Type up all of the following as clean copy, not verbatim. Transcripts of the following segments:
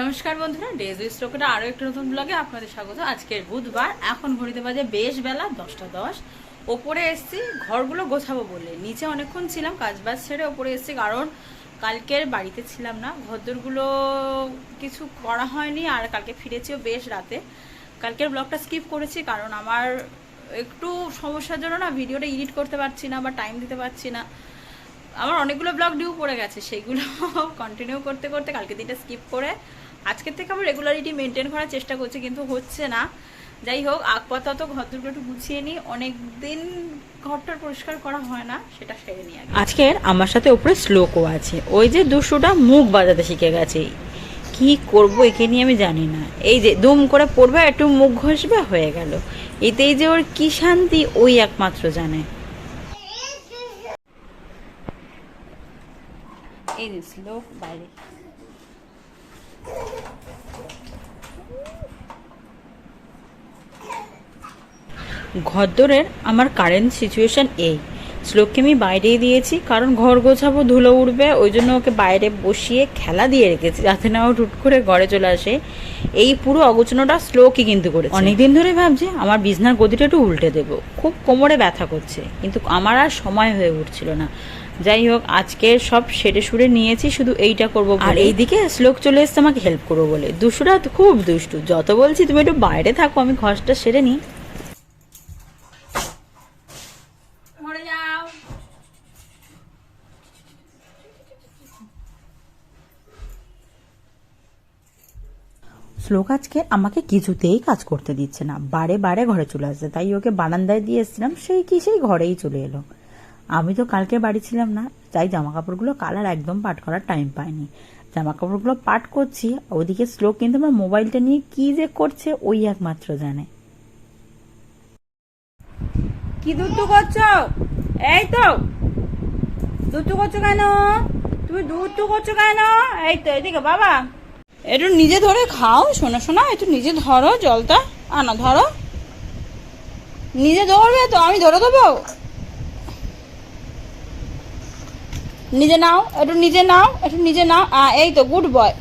নমস্কার বন্ধুরা, days with শ্লোকের আরো একটা নতুন ব্লগে আপনাদের স্বাগত। আজকের বুধবার, এখন ঘড়িতে বাজে বেশ বেলা 10টা 10। ওপরে এসছি ঘরগুলো গোছাবো বলে। নিচে অনেকক্ষণ ছিলাম, কাজ বাজ ছেড়ে ওপরে এসছি, কারণ কালকের বাড়িতে ছিলাম না, ঘরদোরগুলো কিছু করা হয়নি। আর কালকে ফিরেছিও বেশ রাতে। কালকের ব্লগটা স্কিপ করেছি, কারণ আমার একটু সমস্যার জন্য না ভিডিওটা এডিট করতে পারছি না বা টাইম দিতে পারছি না। আমার অনেকগুলো ব্লগ ডিউ পড়ে গেছে, সেইগুলো কন্টিনিউ করতে করতে কালকে দিনটা স্কিপ করে আজকের থেকে আমি রেগুলারিটি মেনটেন করার চেষ্টা করছি, কিন্তু হচ্ছে না। যাই হোক, আপাতত ঘরদোরগুলো একটু গুছিয়ে নিই, অনেকদিন ঘরটার পরিষ্কার করা হয় না, সেটা সেরে নিই। আজকের আমার সাথে উপরে শ্লোকও আছে, ওই যে দুশোটা মুখ বাজাতে শিখে গেছে। কি করব একে নিয়ে আমি জানি না। এই যে দুম করে পড়বে, একটু মুখ ঘষবে, হয়ে গেল। এতেই যে ওর কি শান্তি ওই একমাত্র জানে। এই যে শ্লোক বাইরে। ঘরদোরের আমার কারেন্ট সিচুয়েশন এই। শ্লোককে আমি বাইরেই দিয়েছি, কারণ ঘর গোছাবো, ধুলো উঠবে, ওই জন্য ওকে বাইরে বসিয়ে খেলা দিয়ে রেখেছি, যাতে না ও ঠুট করে ঘরে চলে আসে। এই পুরো অগোছানোটা শ্লোকই কিন্তু করেছে। অনেকদিন ধরে ভাবছি আমার বিছনার গদিটা একটু উল্টে দেবো, খুব কোমরে ব্যথা করছে, কিন্তু আমার আর সময় হয়ে উঠছিল না। যাই হোক, আজকে সব সেরে সুরে নিয়েছি, শুধু এইটা করবো। আর এইদিকে শ্লোক চলে এসছে আমাকে হেল্প করবো বলে। দুষ্টুরা খুব দুষ্টু, যত বলছি তুমি একটু বাইরে থাকো, আমি ঘরটা সেরে নিই। শ্লোক আজকে আমাকে কিছুতেই কাজ করতে দিচ্ছে না, বারে বারে ঘরে চলে আসছে। তাই ওকে বারান্দায় দিয়ে এসেছিলাম, সেই ঘরেই চলে এলো। আমি তো কালকে বাড়ি ছিলাম না, তাই জামা কাপড়গুলো কালার একদম পাট করার টাইম পাইনি। জামা কাপড়গুলো পাট করছি, ওদিকে শ্লোক কিন্তু আমার মোবাইলটা নিয়ে কি যে করছে ওই একমাত্র জানে। কি দুধটু করছো? এই তো দুধটু করছো কেন? তুমি দুধটু করছো কেন? এই তো এদিকে বাবা, একটু নিজে ধরে খাও। শোনা শোনা, একটু নিজে ধরো, জলটা আনা, ধরো। নিজে ধরবে তো, আমি ধরে দেবো? নিজে নাও, একটু নিজে নাও, একটু নিজে নাও। এই তো গুড বয়,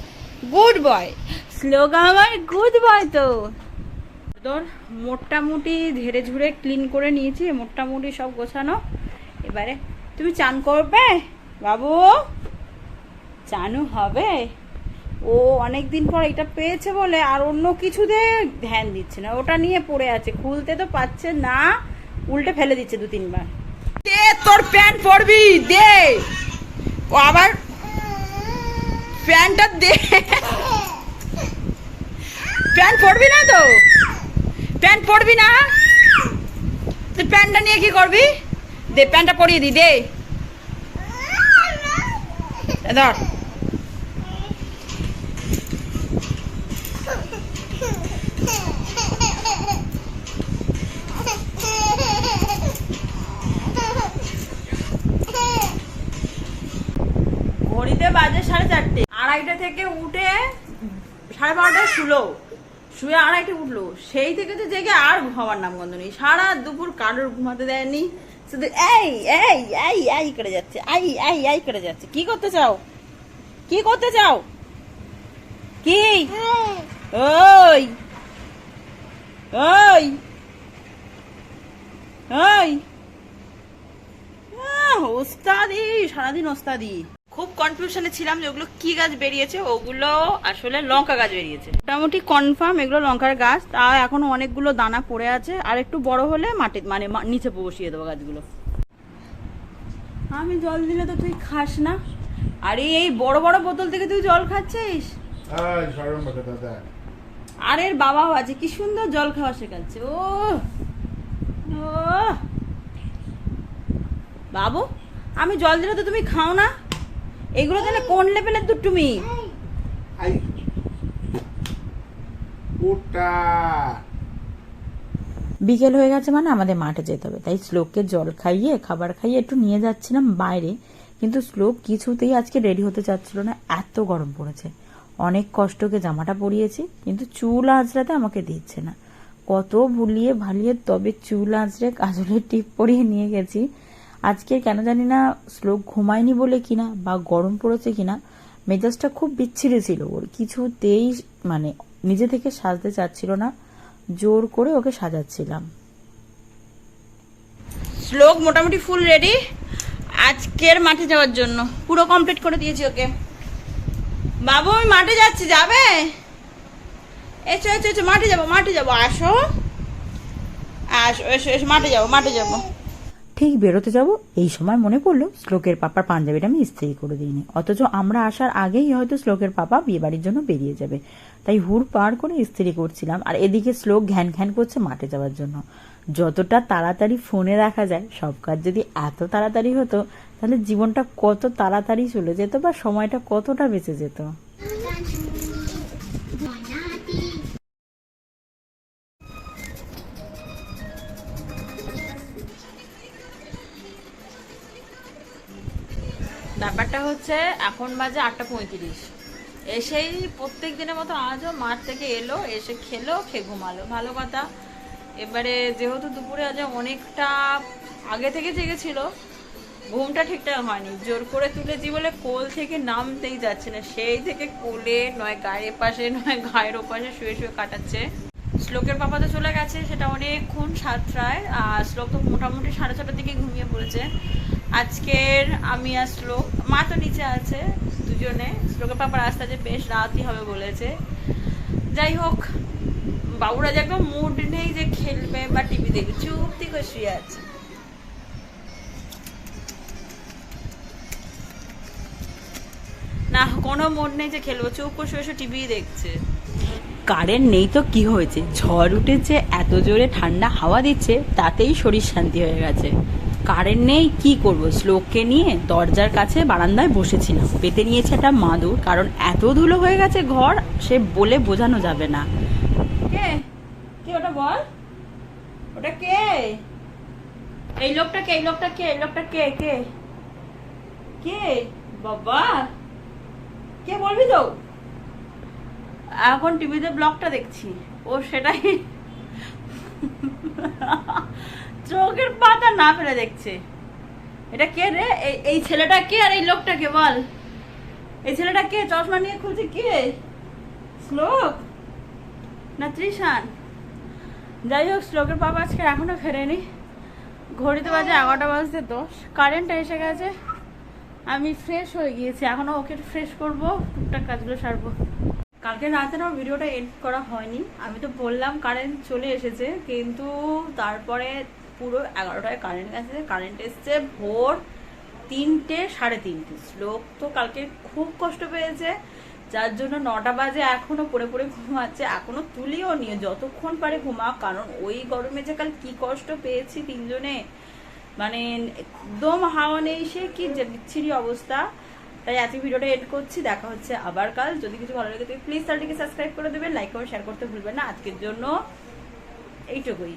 গুড বয় শ্লোক, আমার গুড বয়। তো তোর মোটামুটি ঝেড়ে ঝুড়ে ক্লিন করে নিয়েছি, মোটামুটি সব গোছানো। এবারে তুমি চান করবে বাবু? চানু হবে। ও অনেকদিন পর এটা পেয়েছে বলে আর অন্য কিছুতে ধ্যান দিচ্ছে না, ওটা নিয়ে পড়ে আছে, খুলতে তো পাচ্ছে না, উল্টে ফেলে দিচ্ছে 2-3 বার। দে তোর প্যান্ট পরবি, দে। ও আবার প্যান্টটা দে। প্যান্ট পরবি না তো? প্যান্ট পরবি না? তুই প্যান্টটা নিয়ে কি করবি? দে প্যান্টটা পরিয়ে দি, দে। ধর। ঘড়িতে বাজে 4:30। 2:30 থেকে উঠে 12:30 শুয়ে 2:30 উঠলো। সেই থেকে তো জেগে আর ঘুমাবার নাম গন্ধ নেই। সারা দুপুর কারোর ঘুমাতে দেয়নি, শুধু এই এই এই এই করে যাচ্ছে, এই এই এই করে যাচ্ছে। কি করতে চাও? কি করতে চাও? কি? ওই ওই ওই ওস্তাদি, সারাদিন ওস্তাদি। খুব কনফিউশনে ছিলাম যে ওগুলো কি গাছ বেরিয়েছে। ওগুলো আসলে লঙ্কা গাছ বেরিয়েছে, মোটামুটি কনফার্ম এগুলো লঙ্কার গাছ। তা এখনো অনেকগুলো দানা পড়ে আছে, আর একটু বড় হলে মাটি মানে নিচে বসিয়ে দেবো গাছগুলো। আমি জল দিলে তো তুই খাস না। আরে এই বড় বড় বোতল থেকে তুই জল খাচ্ছিস? আর এর বাবাও আছে, কি সুন্দর জল খাওয়া শেখাচ্ছে। ও বাবু, আমি জল দিলে তো তুমি খাও না। এগুলো তাহলে কোন লেভেলের দুধ তুমি? বিকেল হয়ে গেছে, মানে আমাদের মাঠে যেতে হবে। তাই শ্লোককে জল খাইয়ে খাবার খাইয়ে একটু নিয়ে যাচ্ছিলাম বাইরে, কিন্তু শ্লোক কিছুতেই আজকে রেডি হতে চাচ্ছিল না, এত গরম পড়েছে। অনেক কষ্টকে জামাটা পরিয়েছি, কিন্তু চুল আঁচড়াতে আমাকে দিচ্ছে না। কত ভুলিয়ে ভালিয়ে তবে চুল আঁচড়ে কাজলের টিপ পরিয়ে নিয়ে গেছি। আজকে কেন জানি না শ্লোক ঘুমায়নি বলে কিনা বা গরম পড়েছে কিনা, মেজাজটা খুব বিচ্ছিরি ছিল ওর, কিছুতেই মানে নিজে থেকে সাজতে চাচ্ছিল না, জোর করে ওকে সাজাচ্ছিলাম। শ্লোক মোটামুটি ফুল রেডি আজকের মাঠে যাওয়ার জন্য, পুরো কমপ্লিট করে দিয়েছি ওকে। বাবু আমি মাঠে যাচ্ছি, যাবে? এসো এসো এসো, মাঠে যাবো মাঠে যাবো, আসো আসো এসো এসো, মাঠে যাবো মাঠে যাবো। ঠিক বেরোতে যাব, এই সময় মনে পড়লো শ্লোকের পাপার পাঞ্জাবিটা আমি ইস্ত্রি করে দিইনি, অথচ আমরা আসার আগেই হয়তো শ্লোকের পাপা বিয়ে বাড়ির জন্য বেরিয়ে যাবে, তাই হুড় পাড় করে ইস্ত্রি করছিলাম। আর এদিকে শ্লোক ঘ্যান ঘ্যান করছে মাঠে যাওয়ার জন্য। যতটা তাড়াতাড়ি ফোনে রাখা যায় সব কাজ যদি এত তাড়াতাড়ি হতো, তাহলে জীবনটা কত তাড়াতাড়ি চলে যেত বা সময়টা কতটা বেঁচে যেত। ব্যাপারটা হচ্ছে এখন বাজে 8:35, এসেই প্রত্যেক দিনের মতো আজও মাঠ থেকে এলো, এসে খেলো, খেয়ে ঘুমালো, ভালো কথা। এবারে যেহেতু দুপুরে আজ অনেকটা আগে থেকে জেগেছিল, ঘুমটা ঠিকঠাক হয়নি, জোর করে তুলেছি বলে কোল থেকে নামতেই যাচ্ছে না, সেই থেকে কোলে নয় গায়ের পাশে নয় গায়ের ওপাশে শুয়ে শুয়ে কাটাচ্ছে। শ্লোকের পাপা তো চলে গেছে, সেটা অনেকক্ষণ 7টায়, আর শ্লোক তো মোটামুটি 6:30টার দিকে ঘুমিয়ে পড়েছে। আজকের আমি আর শ্লোক, মা তো নিচে আছে, দুজনে। শ্লোকের পাপার আসতে আছে বেশ রাতই হবে বলেছে। যাই হোক, বাবুরা যে একদম মুড নেই যে খেলবে বা টিভি দেখবে, চুপটি করে শুয়ে আছে। না কোনো মুড নেই যে খেলবো, চুপ করে শুয়ে শুয়ে টিভি দেখছে। কারেন্ট নেই তো কি হয়েছে, ঝড় উঠেছে, এত জোরে ঠান্ডা হাওয়া দিচ্ছে, তাতেই শরীর শান্তি হয়ে গেছে। কারেন্ট নেই কি করব, শ্লোককে নিয়ে দরজার কাছে বারান্দায় বসেছিলাম, পেতে নিয়েছে একটা মাদুর, কারণ এত ধুলো হয়ে গেছে ঘর, সে বলে বোঝানো যাবে না। কে কে ওটা বল, ওটা কে? এই লোকটা কে? এই লোকটা কে? এই লোকটা কে? কে কে বাবা, কে বলবি তো? এখন টিভিতে ব্লগটা দেখছি, ও সেটাই চোখের পাতা না ফেলে দেখছে। এটা কে রে? এই ছেলেটা কে আর এই লোকটা কে বল? এই ছেলেটা কে? চশমা নিয়ে খুলছে কে? শ্লোক না ত্রিশান? যাই হোক, শ্লোকের বাবা আজকে এখনো ফেরেনি, ঘড়িতে বাজে 11:10, কারেন্টটা এসে গেছে। আমি ফ্রেশ হয়ে গিয়েছি, এখনো ওকে ফ্রেশ করবো, টুকটাক কাজগুলো সারবো। কালকে রাতে আমার ভিডিওটা এডিট করা হয়নি, আমি তো বললাম কারেন্ট চলে এসেছে, কিন্তু তারপরে পুরো 11টায় কারেন্ট গেছে। কারেন্ট এসছে ভোর 3টে 3:30। শ্লোক তো কালকে খুব কষ্ট পেয়েছে, যার জন্য 9টা বাজে এখনো পড়ে পড়ে ঘুমাচ্ছে, এখনো তুলিও নিয়ে যতক্ষণ পারে ঘুমাক, কারণ ওই গরমে যে কাল কি কষ্ট পেয়েছি তিনজনে, মানে একদম হাওয়া নেই, সে কি যে বিচ্ছিরি অবস্থা। তাই আজকে ভিডিওটা এড করছি, দেখা হচ্ছে আবার কাল। যদি কিছু ভালো লাগে প্লিজ চ্যানেলটিকে সাবস্ক্রাইব করে দেবেন, লাইক করে শেয়ার করতে ভুলবেন না। আজকের জন্য এইটুকুই।